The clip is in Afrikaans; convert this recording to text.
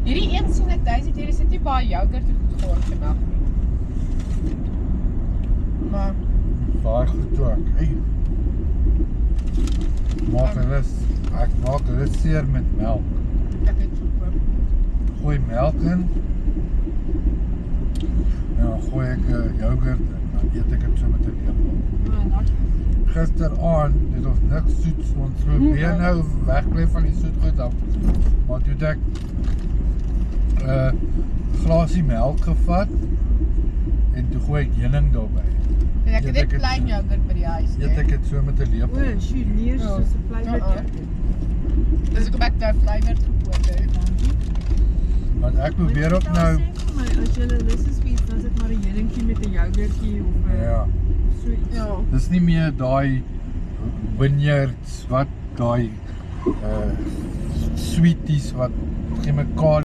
Hierdie een sien ek Daisy, hier sit nie baie yoghurt en goed gewoon vandag nie. Maar Baie goed ook. Hey. Ek maak hulle seer met melk. ek het soep. Gooi melk in. En dan gooi ek yoghurt in. Dan eet ek het so met 'n lepel. Gisteraand het ons niks soets, ons probeer nou wegbly van die soetgoed af. Maar toe het ek glasie melk gevat en toe gooi ek heuning daarby. En ek het Eet net ek het- plain yoghurt by die huis. Eet ek het so met 'n lepel. O, shoot, nie eens soos 'n flavored yoghurt. Dus ek heb ek daar flavored gekoop. Want ek probeer ook nou, As jy lus is vir iets, dan sit maar 'n heuningkie met 'n yoghurtjie of 'n ja, so iets. Ja. dis nie meer daai vineyards wat daai sweeties wat chemikalië